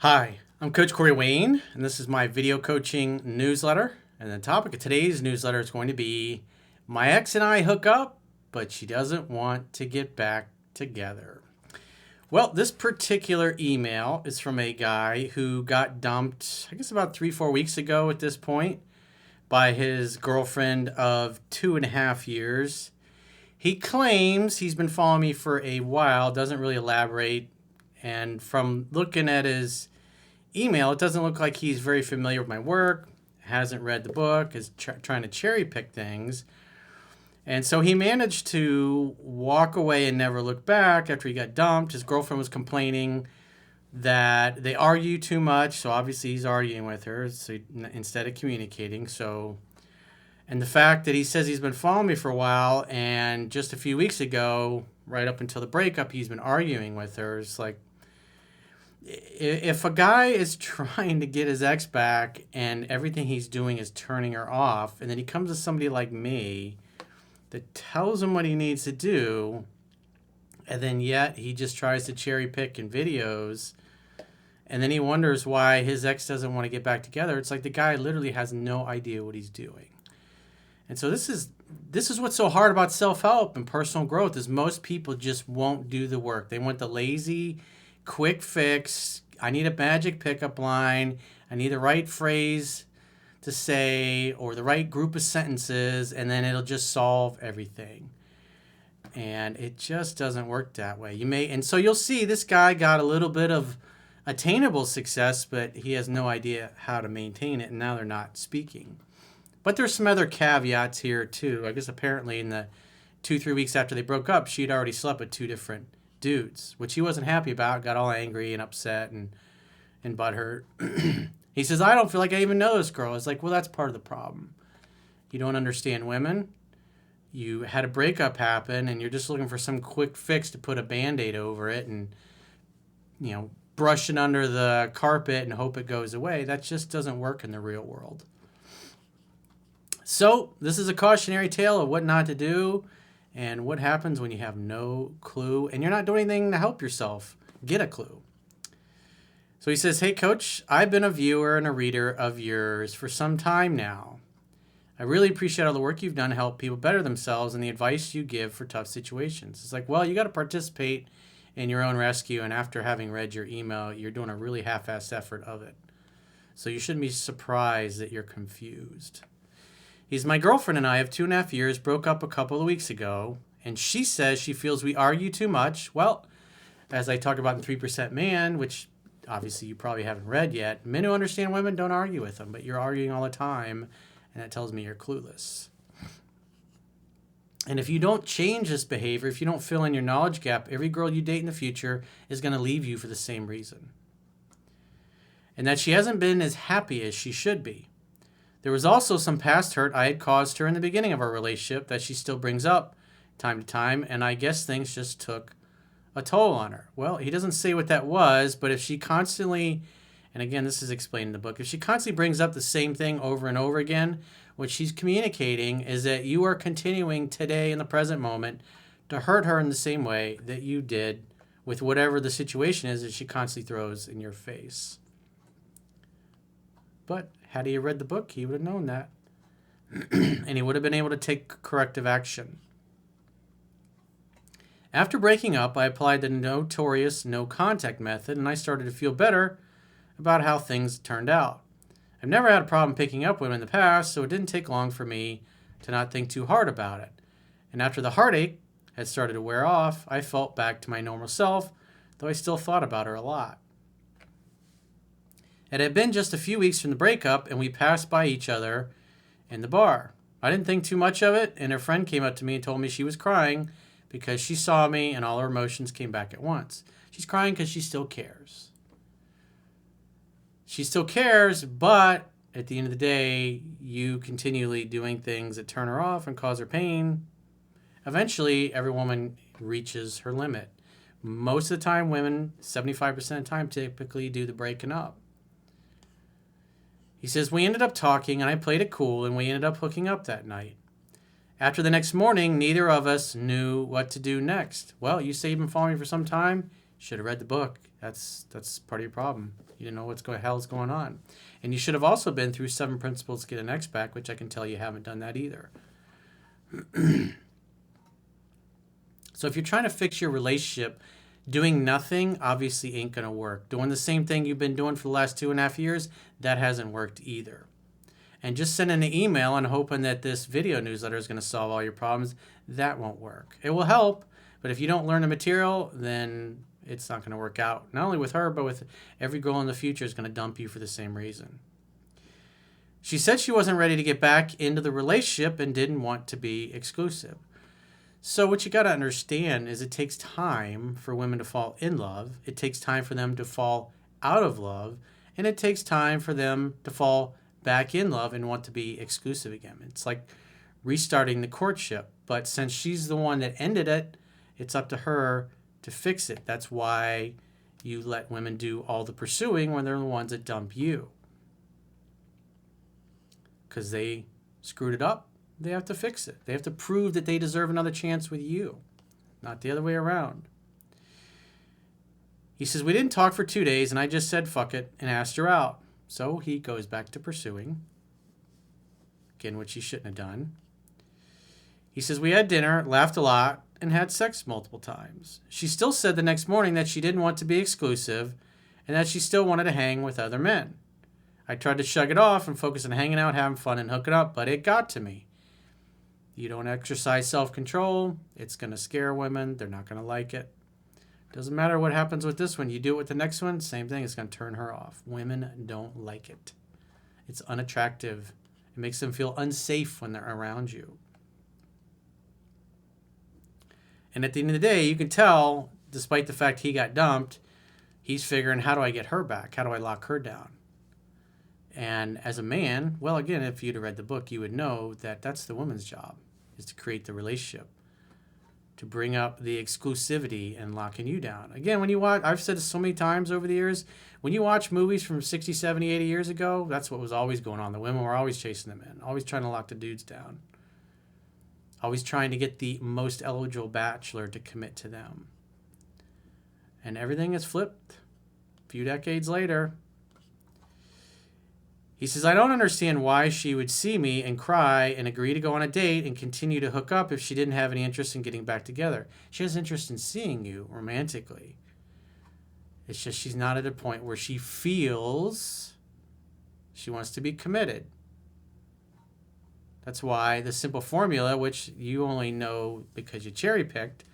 Hi, I'm Coach Corey Wayne, and this is my video coaching newsletter. And the topic of today's newsletter is going to be my ex and I hook up, but she doesn't want to get back together. Well, this particular email is from a guy who got dumped, I guess about 3-4 weeks ago at this point, by his girlfriend of 2.5 years. He claims he's been following me for a while, doesn't really elaborate. And from looking at his email, it doesn't look like he's very familiar with my work, hasn't read the book, is trying to cherry pick things. And so he managed to walk away and never look back after he got dumped. His girlfriend was complaining that they argue too much, so obviously he's arguing with her instead of communicating. And the fact that he says he's been following me for a while, and just a few weeks ago, right up until the breakup, he's been arguing with her. It's like, if a guy is trying to get his ex back and everything he's doing is turning her off, and then he comes to somebody like me that tells him what he needs to do, and then yet he just tries to cherry pick in videos, and then he wonders why his ex doesn't want to get back together. It's like the guy literally has no idea what he's doing. And so this is what's so hard about self-help and personal growth, is most people just won't do the work. They want the lazy quick fix. I need a magic pickup line. I need the right phrase to say or the right group of sentences, and then it'll just solve everything. And it just doesn't work that way. And so you'll see this guy got a little bit of attainable success, but he has no idea how to maintain it, and now they're not speaking. But there's some other caveats here too. I guess apparently in the 2-3 weeks after they broke up, she'd already slept with 2 different dudes, which he wasn't happy about, got all angry and upset and butthurt. He says, I don't feel like I even know this girl. It's like, well, that's part of the problem. You don't understand women. You had a breakup happen, and you're just looking for some quick fix to put a Band-Aid over it and, brush it under the carpet and hope it goes away. That just doesn't work in the real world. So this is a cautionary tale of what not to do and what happens when you have no clue and you're not doing anything to help yourself get a clue. So he says, hey, Coach, I've been a viewer and a reader of yours for some time now. I really appreciate all the work you've done to help people better themselves and the advice you give for tough situations. It's like, well, you got to participate in your own rescue, and after having read your email, you're doing a really half-assed effort of it. So you shouldn't be surprised that you're confused. My girlfriend and I of 2.5 years broke up a couple of weeks ago, and she says she feels we argue too much. Well, as I talked about in 3% Man, which obviously you probably haven't read yet, men who understand women don't argue with them, but you're arguing all the time, and that tells me you're clueless. And if you don't change this behavior, if you don't fill in your knowledge gap, every girl you date in the future is going to leave you for the same reason. And that she hasn't been as happy as she should be. There was also some past hurt I had caused her in the beginning of our relationship that she still brings up time to time, and I guess things just took a toll on her. Well, he doesn't say what that was, but if she constantly, and again, this is explained in the book, if she constantly brings up the same thing over and over again, what she's communicating is that you are continuing today in the present moment to hurt her in the same way that you did with whatever the situation is that she constantly throws in your face. But had he read the book, he would have known that. And he would have been able to take corrective action. After breaking up, I applied the notorious no contact method, and I started to feel better about how things turned out. I've never had a problem picking up women in the past, so it didn't take long for me to not think too hard about it. And after the heartache had started to wear off, I felt back to my normal self, though I still thought about her a lot. It had been just a few weeks from the breakup, and we passed by each other in the bar. I didn't think too much of it, and her friend came up to me and told me she was crying because she saw me and all her emotions came back at once. She's crying because she still cares. She still cares, but at the end of the day, you continually doing things that turn her off and cause her pain. Eventually, every woman reaches her limit. Most of the time, women, 75% of the time, typically do the breaking up. He says, we ended up talking, and I played it cool, and we ended up hooking up that night. After the next morning, neither of us knew what to do next. Well, you say you've been following me for some time. Should have read the book. That's part of your problem. You didn't know what's hell's going on. And you should have also been through 7 Principles to Get an Ex Back, which I can tell you haven't done that either. So if you're trying to fix your relationship, doing nothing obviously ain't going to work. Doing the same thing you've been doing for the last 2.5 years, that hasn't worked either. And just sending an email and hoping that this video newsletter is going to solve all your problems, that won't work. It will help, but if you don't learn the material, then it's not going to work out. Not only with her, but with every girl in the future is going to dump you for the same reason. She said she wasn't ready to get back into the relationship and didn't want to be exclusive. So what you got to understand is it takes time for women to fall in love. It takes time for them to fall out of love. And it takes time for them to fall back in love and want to be exclusive again. It's like restarting the courtship. But since she's the one that ended it, it's up to her to fix it. That's why you let women do all the pursuing when they're the ones that dump you. Because they screwed it up. They have to fix it. They have to prove that they deserve another chance with you, not the other way around. He says, we didn't talk for 2 days, and I just said fuck it and asked her out. So he goes back to pursuing. Again, which he shouldn't have done. He says, we had dinner, laughed a lot, and had sex multiple times. She still said the next morning that she didn't want to be exclusive and that she still wanted to hang with other men. I tried to shrug it off and focus on hanging out, having fun, and hooking up, but it got to me. You don't exercise self-control, it's going to scare women. They're not going to like it. Doesn't matter what happens with this one. You do it with the next one, same thing. It's going to turn her off. Women don't like it. It's unattractive. It makes them feel unsafe when they're around you. And at the end of the day, you can tell, despite the fact he got dumped, he's figuring, how do I get her back? How do I lock her down? And as a man, well, again, if you'd have read the book, you would know that that's the woman's job, is to create the relationship, to bring up the exclusivity and locking you down. Again, when you watch, I've said this so many times over the years, when you watch movies from 60, 70, 80 years ago, that's what was always going on. The women were always chasing the men, always trying to lock the dudes down, always trying to get the most eligible bachelor to commit to them. And everything has flipped a few decades later. He says, I don't understand why she would see me and cry and agree to go on a date and continue to hook up if she didn't have any interest in getting back together. She has interest in seeing you romantically. It's just she's not at a point where she feels she wants to be committed. That's why the simple formula, which you only know because you cherry-picked,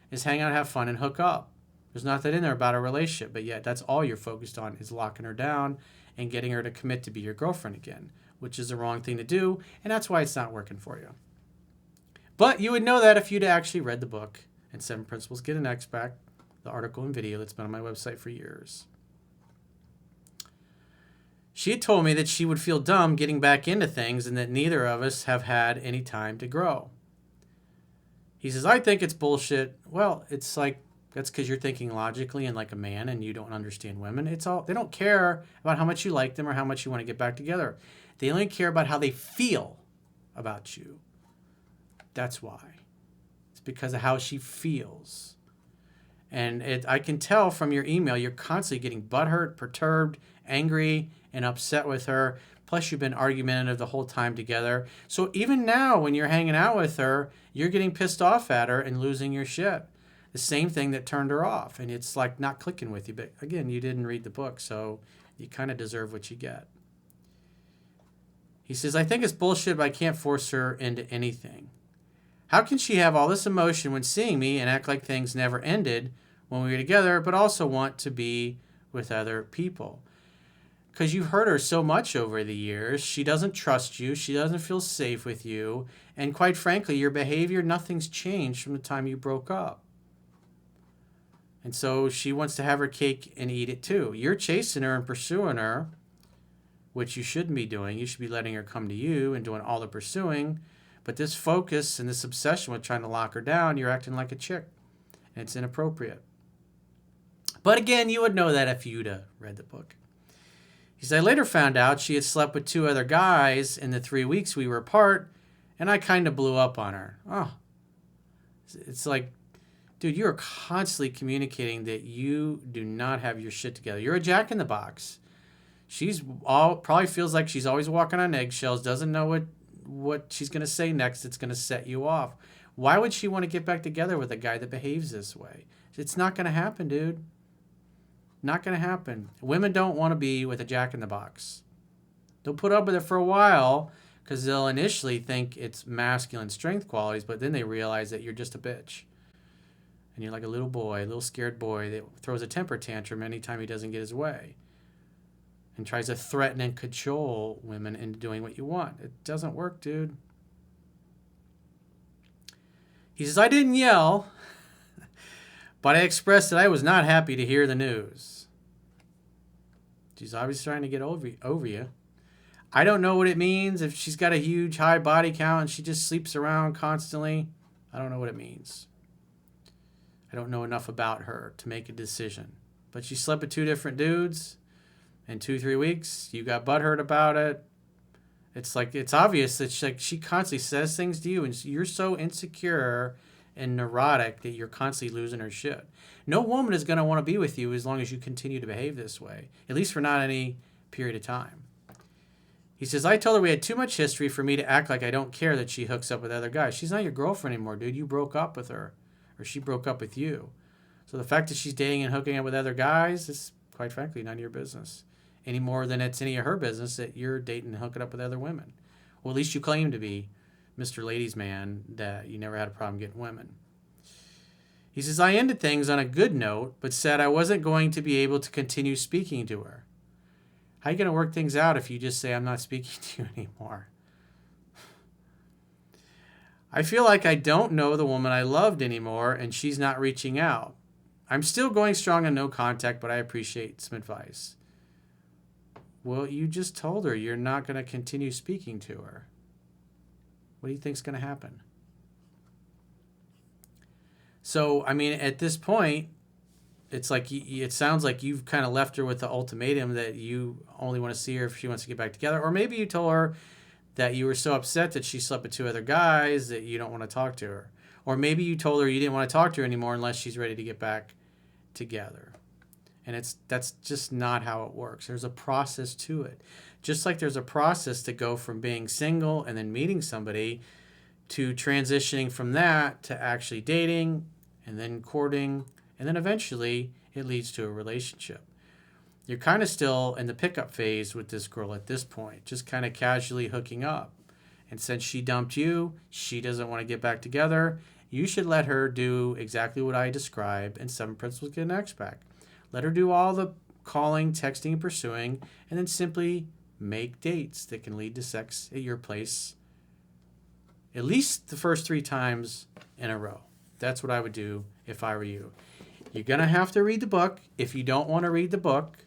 is hang out, have fun, and hook up. There's nothing in there about a relationship, but yet that's all you're focused on is locking her down and getting her to commit to be your girlfriend again, which is the wrong thing to do, and that's why it's not working for you. But you would know that if you'd actually read the book and 7 Principles Get an Ex Back, the article and video that's been on my website for years. She had told me that she would feel dumb getting back into things and that neither of us have had any time to grow. He says, I think it's bullshit. Well, it's like, that's because you're thinking logically and like a man and you don't understand women. They don't care about how much you like them or how much you want to get back together. They only care about how they feel about you. That's why. It's because of how she feels. And I can tell from your email, you're constantly getting butthurt, perturbed, angry, and upset with her. Plus, you've been argumentative the whole time together. So even now, when you're hanging out with her, you're getting pissed off at her and losing your shit. The same thing that turned her off. And it's like not clicking with you. But again, you didn't read the book, so you kind of deserve what you get. He says, I think it's bullshit, but I can't force her into anything. How can she have all this emotion when seeing me and act like things never ended when we were together, but also want to be with other people? Because you've hurt her so much over the years. She doesn't trust you. She doesn't feel safe with you. And quite frankly, your behavior, nothing's changed from the time you broke up. And so she wants to have her cake and eat it too. You're chasing her and pursuing her, which you shouldn't be doing. You should be letting her come to you and doing all the pursuing. But this focus and this obsession with trying to lock her down, you're acting like a chick. And it's inappropriate. But again, you would know that if you'd read the book. He said, I later found out she had slept with 2 other guys in the 3 weeks we were apart, and I kind of blew up on her. Oh, it's like Dude, you're constantly communicating that you do not have your shit together. You're a jack in the box. Probably feels like she's always walking on eggshells, doesn't know what she's going to say next. It's going to set you off. Why would she want to get back together with a guy that behaves this way? It's not going to happen, dude. Not going to happen. Women don't want to be with a jack in the box. They'll put up with it for a while because they'll initially think it's masculine strength qualities, but then they realize that you're just a bitch. And you're like a little boy, a little scared boy that throws a temper tantrum anytime he doesn't get his way and tries to threaten and cajole women into doing what you want. It doesn't work, dude. He says, I didn't yell, but I expressed that I was not happy to hear the news. She's obviously trying to get over you. I don't know what it means if she's got a huge high body count and she just sleeps around constantly. I don't know what it means. I don't know enough about her to make a decision. But she slept with 2 different dudes in 2-3 weeks. You got butthurt about it. It's like, it's obvious that she constantly says things to you and you're so insecure and neurotic that you're constantly losing her shit. No woman is going to want to be with you as long as you continue to behave this way, at least for not any period of time. He says, I told her we had too much history for me to act like I don't care that she hooks up with other guys. She's not your girlfriend anymore, dude. You broke up with her, or she broke up with you. So the fact that she's dating and hooking up with other guys is, quite frankly, none of your business. Any more than it's any of her business that you're dating and hooking up with other women. Well, at least you claim to be Mr. Ladies Man, that you never had a problem getting women. He says, I ended things on a good note, but said I wasn't going to be able to continue speaking to her. How are you going to work things out if you just say, I'm not speaking to you anymore? I feel like I don't know the woman I loved anymore, and she's not reaching out. I'm still going strong on no contact, but I appreciate some advice. Well, you just told her you're not going to continue speaking to her. What do you think's going to happen? So, I mean, at this point, it's like it sounds like you've kind of left her with the ultimatum that you only want to see her if she wants to get back together. Or maybe you told her that you were so upset that she slept with 2 other guys that you don't want to talk to her. Or maybe you told her you didn't want to talk to her anymore unless she's ready to get back together. And that's just not how it works. There's a process to it. Just like there's a process to go from being single and then meeting somebody to transitioning from that to actually dating and then courting, and then eventually it leads to a relationship. You're kind of still in the pickup phase with this girl at this point, just kind of casually hooking up. And since she dumped you, she doesn't want to get back together. You should let her do exactly what I described in 7 Principles to Get an Ex Back. Let her do all the calling, texting, and pursuing, and then simply make dates that can lead to sex at your place at least the first 3 times in a row. That's what I would do if I were you. You're going to have to read the book. If you don't want to read the book,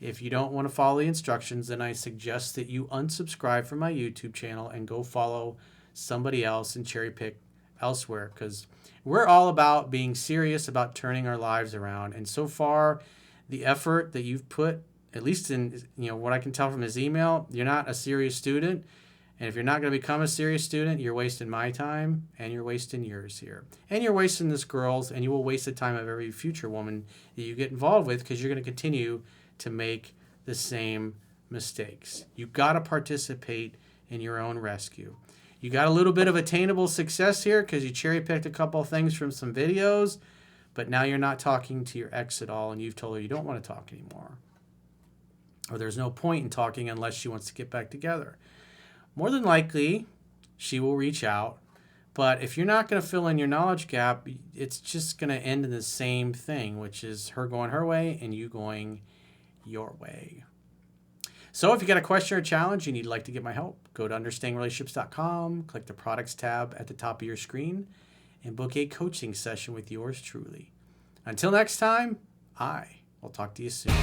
if you don't want to follow the instructions, then I suggest that you unsubscribe from my YouTube channel and go follow somebody else and cherry pick elsewhere, because we're all about being serious about turning our lives around. And so far, the effort that you've put, at least in what I can tell from his email, you're not a serious student. And if you're not going to become a serious student, you're wasting my time and you're wasting yours here. And you're wasting this girl's, and you will waste the time of every future woman that you get involved with, because you're going to continue to make the same mistakes. You've got to participate in your own rescue. You got a little bit of attainable success here because you cherry-picked a couple of things from some videos, but now you're not talking to your ex at all, and you've told her you don't want to talk anymore. Or there's no point in talking unless she wants to get back together. More than likely, she will reach out. But if you're not going to fill in your knowledge gap, it's just going to end in the same thing, which is her going her way and you going your way. So if you got a question or challenge and you'd like to get my help, go to understandingrelationships.com, click the products tab at the top of your screen, and book a coaching session with yours truly. Until next time, I will talk to you soon.